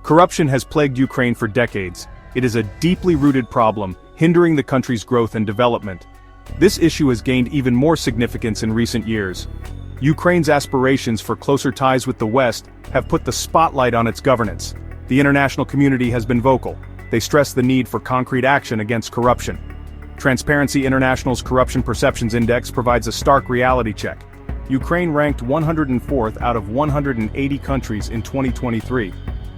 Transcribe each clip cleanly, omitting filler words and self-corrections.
Corruption has plagued Ukraine for decades. It is a deeply rooted problem, hindering the country's growth and development. This issue has gained even more significance in recent years. Ukraine's aspirations for closer ties with the West have put the spotlight on its governance. The international community has been vocal. They stress the need for concrete action against corruption. Transparency International's Corruption Perceptions Index provides a stark reality check. Ukraine ranked 104th out of 180 countries in 2023.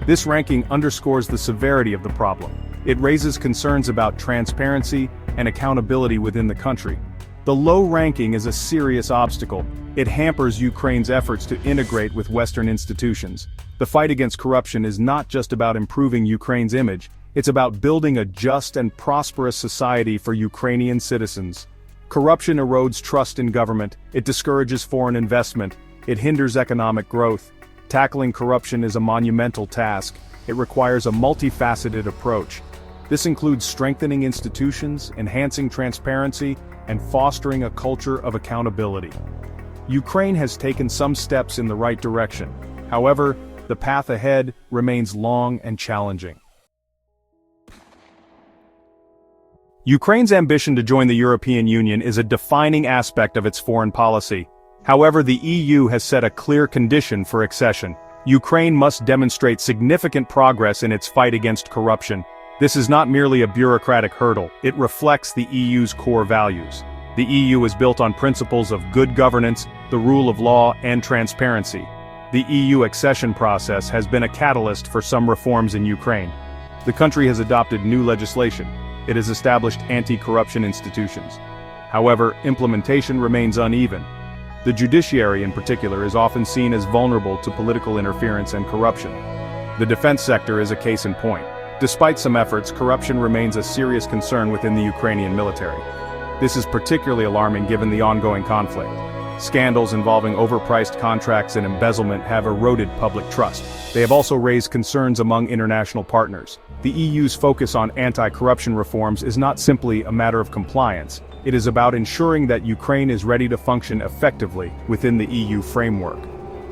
This ranking underscores the severity of the problem. It raises concerns about transparency and accountability within the country. The low ranking is a serious obstacle. It hampers Ukraine's efforts to integrate with Western institutions. The fight against corruption is not just about improving Ukraine's image, it's about building a just and prosperous society for Ukrainian citizens. Corruption erodes trust in government, it discourages foreign investment, it hinders economic growth. Tackling corruption is a monumental task. It requires a multifaceted approach. This includes strengthening institutions, enhancing transparency, and fostering a culture of accountability. Ukraine has taken some steps in the right direction. However, the path ahead remains long and challenging. Ukraine's ambition to join the European Union is a defining aspect of its foreign policy. However, the EU has set a clear condition for accession. Ukraine must demonstrate significant progress in its fight against corruption. This is not merely a bureaucratic hurdle, it reflects the EU's core values. The EU is built on principles of good governance, the rule of law, and transparency. The EU accession process has been a catalyst for some reforms in Ukraine. The country has adopted new legislation. It has established anti-corruption institutions. However, implementation remains uneven. The judiciary in particular is often seen as vulnerable to political interference and corruption. The defense sector is a case in point. Despite some efforts, corruption remains a serious concern within the Ukrainian military. This is particularly alarming given the ongoing conflict. Scandals involving overpriced contracts and embezzlement have eroded public trust. They have also raised concerns among international partners. The EU's focus on anti-corruption reforms is not simply a matter of compliance. It is about ensuring that Ukraine is ready to function effectively within the EU framework.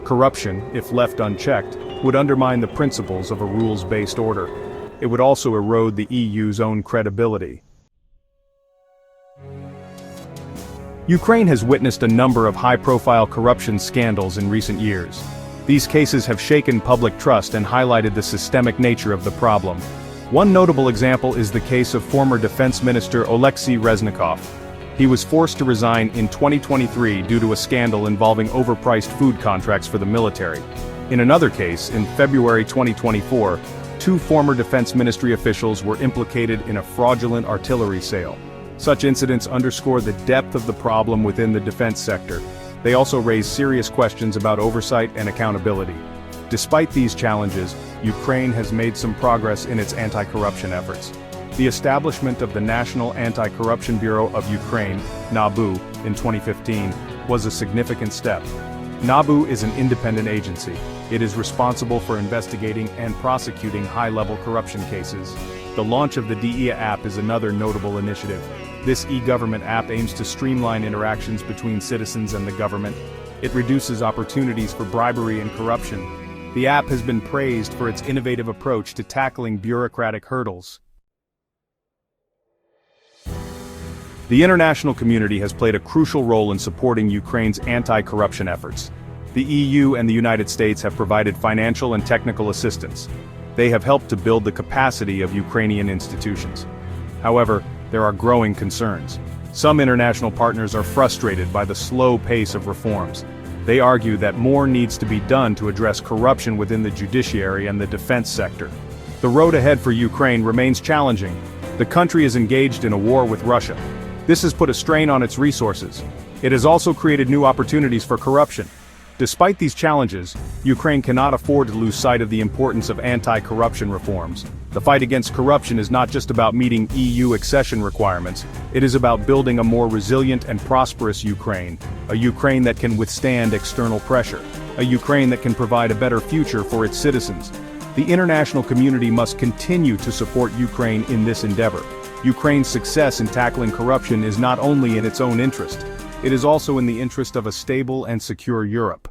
Corruption, if left unchecked, would undermine the principles of a rules-based order. It would also erode the EU's own credibility. Ukraine has witnessed a number of high-profile corruption scandals in recent years. These cases have shaken public trust and highlighted the systemic nature of the problem. One notable example is the case of former Defense Minister Oleksiy Reznikov. He was forced to resign in 2023 due to a scandal involving overpriced food contracts for the military. In another case, in February 2024, two former Defense Ministry officials were implicated in a fraudulent artillery sale. Such incidents underscore the depth of the problem within the defense sector. They also raise serious questions about oversight and accountability. Despite these challenges, Ukraine has made some progress in its anti-corruption efforts. The establishment of the National Anti-Corruption Bureau of Ukraine, NABU, in 2015, was a significant step. NABU is an independent agency. It is responsible for investigating and prosecuting high-level corruption cases. The launch of the DIA app is another notable initiative. This e-government app aims to streamline interactions between citizens and the government. It reduces opportunities for bribery and corruption. The app has been praised for its innovative approach to tackling bureaucratic hurdles. The international community has played a crucial role in supporting Ukraine's anti-corruption efforts. The EU and the United States have provided financial and technical assistance. They have helped to build the capacity of Ukrainian institutions. However, there are growing concerns. Some international partners are frustrated by the slow pace of reforms. They argue that more needs to be done to address corruption within the judiciary and the defense sector. The road ahead for Ukraine remains challenging. The country is engaged in a war with Russia. This has put a strain on its resources. It has also created new opportunities for corruption. Despite these challenges, Ukraine cannot afford to lose sight of the importance of anti-corruption reforms. The fight against corruption is not just about meeting EU accession requirements, it is about building a more resilient and prosperous Ukraine, a Ukraine that can withstand external pressure, a Ukraine that can provide a better future for its citizens. The international community must continue to support Ukraine in this endeavor. Ukraine's success in tackling corruption is not only in its own interest, it is also in the interest of a stable and secure Europe.